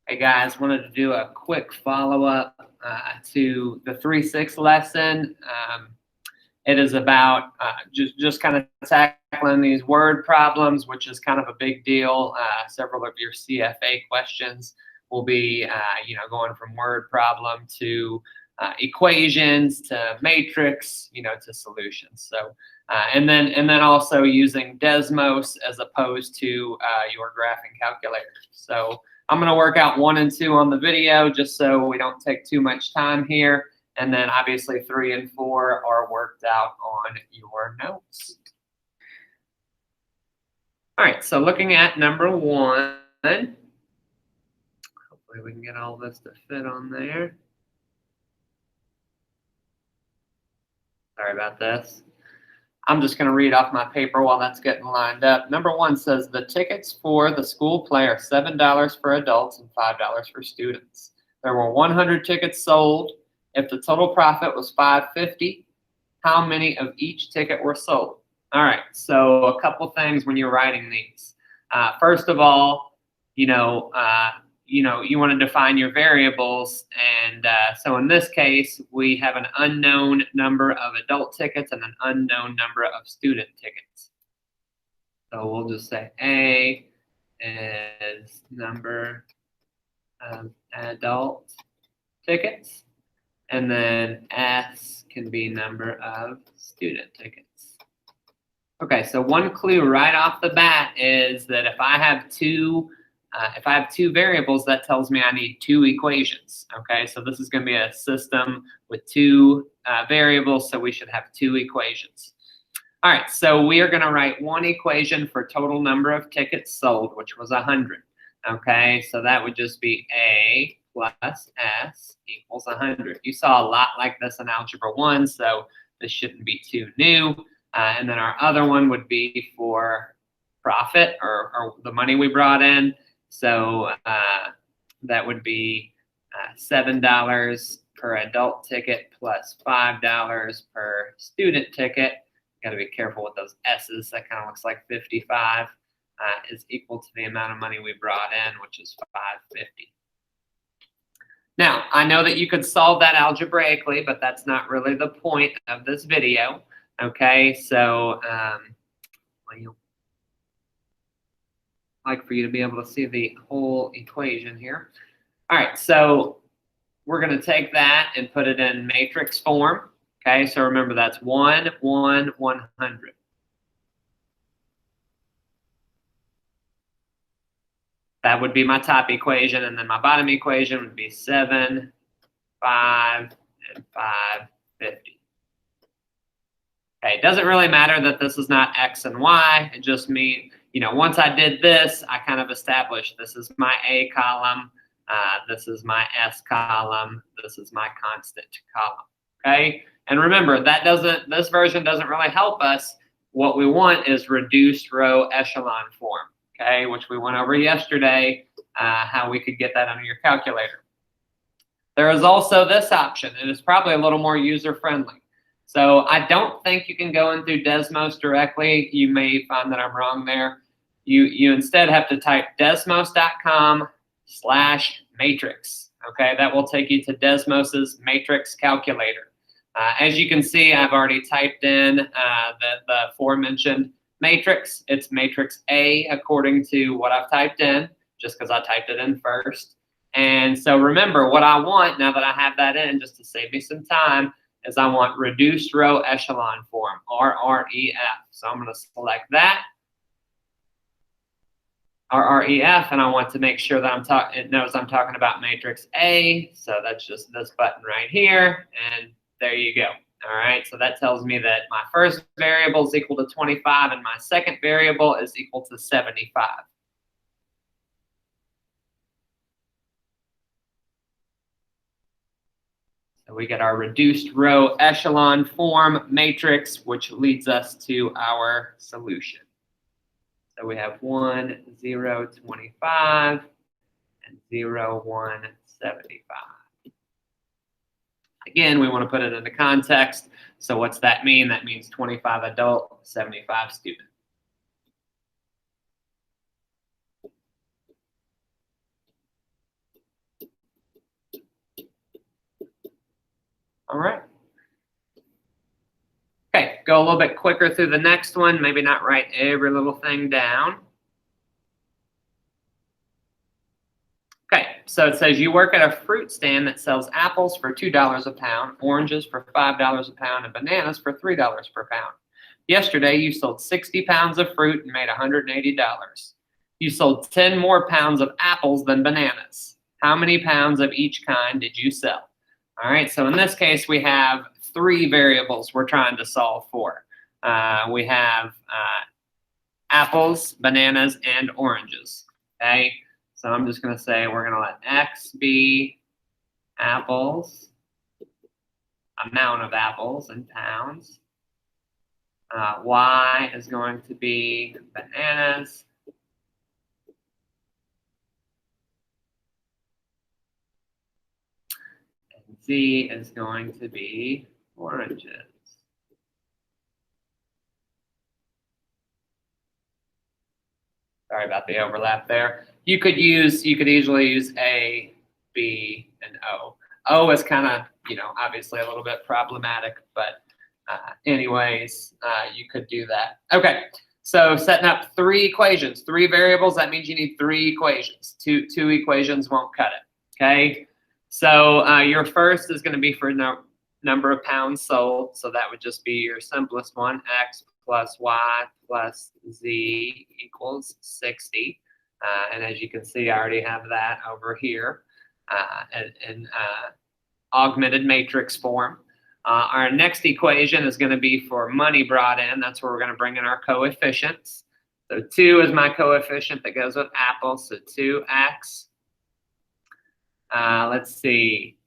Hey guys, wanted to do a quick follow-up to the 3-6 lesson. It is about just kind of tackling these word problems, which is kind of a big deal. Several of your CFA questions will be, going from word problem to equations to matrix, to solutions. So, and then also using Desmos as opposed to your graphing calculator. So I'm going to work out 1 and 2 on the video just so we don't take too much time here. And then obviously 3 and 4 are worked out on your notes. All right, so looking at number 1, hopefully we can get all this to fit on there. Sorry about this. I'm just going to read off my paper while that's getting lined up. Number 1 says the tickets for the school play are $7 for adults and $5 for students. There were 100 tickets sold. If the total profit was $5.50, how many of each ticket were sold? All right, so a couple things when you're writing these. First of all, you want to define your variables, and so in this case, we have an unknown number of adult tickets and an unknown number of student tickets. So we'll just say A is number of adult tickets, and then S can be number of student tickets. Okay, so one clue right off the bat is that if I have two variables, that tells me I need 2 equations. Okay, so this is going to be a system with 2 variables, so we should have 2 equations. All right, so we are going to write 1 equation for total number of tickets sold, which was 100. Okay, so that would just be A plus S equals 100. You saw a lot like this in Algebra 1, so this shouldn't be too new. And then our other one would be for profit or the money we brought in. So that would be $7 per adult ticket plus $5 per student ticket. Got to be careful with those S's. That kind of looks like 55 is equal to the amount of money we brought in, which is $5.50. Now, I know that you could solve that algebraically, but that's not really the point of this video. Okay, so I'd like for you to be able to see the whole equation here. All right, so we're going to take that and put it in matrix form. Okay, so remember that's 1, 1, 100. That would be my top equation, and then my bottom equation would be 7, 5, and 550. Okay, it doesn't really matter that this is not X and Y. It just means, once I did this, I kind of established this is my A column, this is my S column, this is my constant column. Okay, and remember this version doesn't really help us. What we want is reduced row echelon form. Okay, which we went over yesterday, how we could get that under your calculator. There is also this option, and it's probably a little more user-friendly. So I don't think you can go in through Desmos directly. You may find that I'm wrong there. You instead have to type desmos.com/matrix. Okay, that will take you to Desmos's matrix calculator. As you can see, I've already typed in the aforementioned matrix. It's matrix A according to what I've typed in, just because I typed it in first. And so remember, what I want, now that I have that in, just to save me some time, is I want reduced row echelon form, RREF. So I'm going to select that, RREF, and I want to make sure that it knows I'm talking about matrix A. So that's just this button right here, and there you go. All right, so that tells me that my first variable is equal to 25 and my second variable is equal to 75. So we get our reduced row echelon form matrix, which leads us to our solution. So we have 1, 0, 25, and 0, 1, 75. Again, we want to put it into context. So what's that mean? That means 25 adult, 75 student. go a little bit quicker through the next one, maybe not write every little thing down. Okay, so it says you work at a fruit stand that sells apples for $2 a pound, oranges for $5 a pound, and bananas for $3 per pound. Yesterday, you sold 60 pounds of fruit and made $180. You sold 10 more pounds of apples than bananas. How many pounds of each kind did you sell? All right, so in this case, we have 3 variables we're trying to solve for. We have apples, bananas, and oranges, okay? So I'm just going to say we're going to let X be apples, amount of apples in pounds. Y is going to be bananas. And Z is going to be oranges. Sorry about the overlap there. You could easily use A, B, and O. O is kind of, obviously a little bit problematic, but anyways, you could do that. Okay, so setting up 3 equations, 3 variables, that means you need 3 equations. Two equations won't cut it, okay? So your first is going to be for number of pounds sold, so that would just be your simplest one, X plus Y plus Z equals 60. And as you can see, I already have that over here in augmented matrix form. Our next equation is going to be for money brought in. That's where we're going to bring in our coefficients. So 2 is my coefficient that goes with apples, so 2x. Let's see.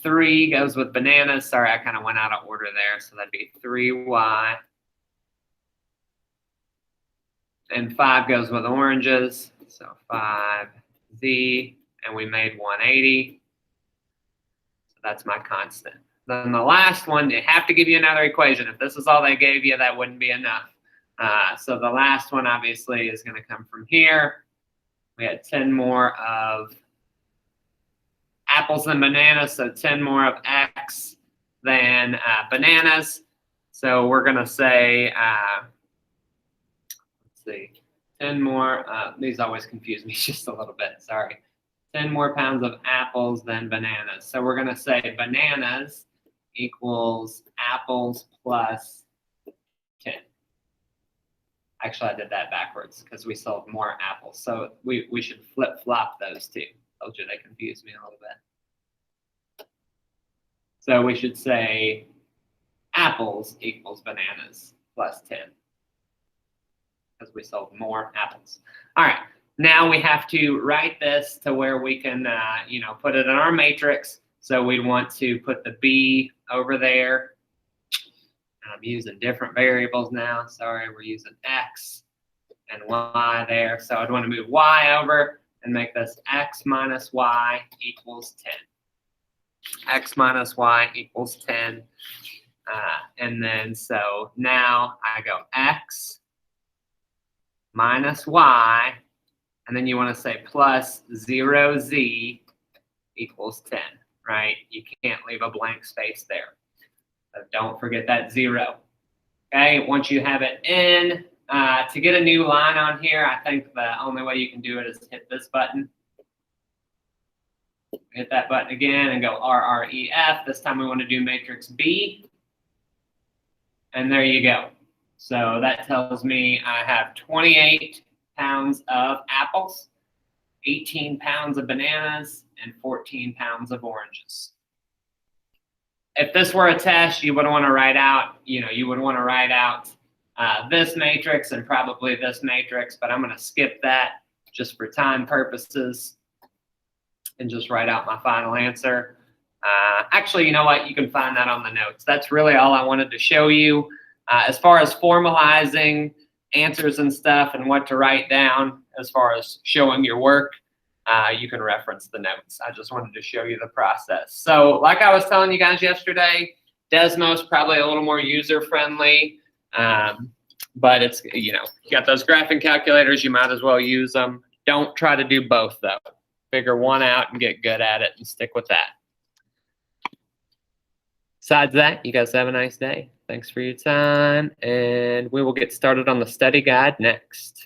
3 goes with bananas. Sorry, I kind of went out of order there, so that'd be 3y. And 5 goes with oranges, so 5z, and we made 180. So that's my constant. Then the last one, they have to give you another equation. If this is all they gave you, that wouldn't be enough. So the last one obviously is going to come from here. We had 10 more of apples than bananas, so 10 more of X than bananas. So we're going to say, let's see, 10 more, these always confuse me just a little bit, sorry. 10 more pounds of apples than bananas. So we're going to say bananas equals apples plus 10. Actually, I did that backwards because we sold more apples. So we should flip-flop those two. Told you they confused me a little bit. So we should say apples equals bananas plus 10 because we sold more apples. All right, now we have to write this to where we can, put it in our matrix. So we'd want to put the B over there. I'm using different variables now. Sorry, we're using X and Y there. So I'd want to move Y over and make this X minus Y equals 10. X minus Y equals 10. And then so now I go X minus Y, and then you want to say plus 0Z equals 10, right? You can't leave a blank space there. So don't forget that 0. Okay, once you have it in, to get a new line on here, I think the only way you can do it is hit this button. Hit that button again and go RREF. This time we want to do matrix B. And there you go. So that tells me I have 28 pounds of apples, 18 pounds of bananas, and 14 pounds of oranges. If this were a test, you would want to write out, this matrix and probably this matrix, but I'm going to skip that just for time purposes and just write out my final answer. Actually, you know what? You can find that on the notes. That's really all I wanted to show you. As far as formalizing answers and stuff and what to write down as far as showing your work, you can reference the notes. I just wanted to show you the process. So like I was telling you guys yesterday, Desmo's probably a little more user-friendly, but it's, you got those graphing calculators, you might as well use them. Don't try to do both, though. Figure one out and get good at it and stick with that. Besides that, you guys have a nice day. Thanks for your time, and we will get started on the study guide next.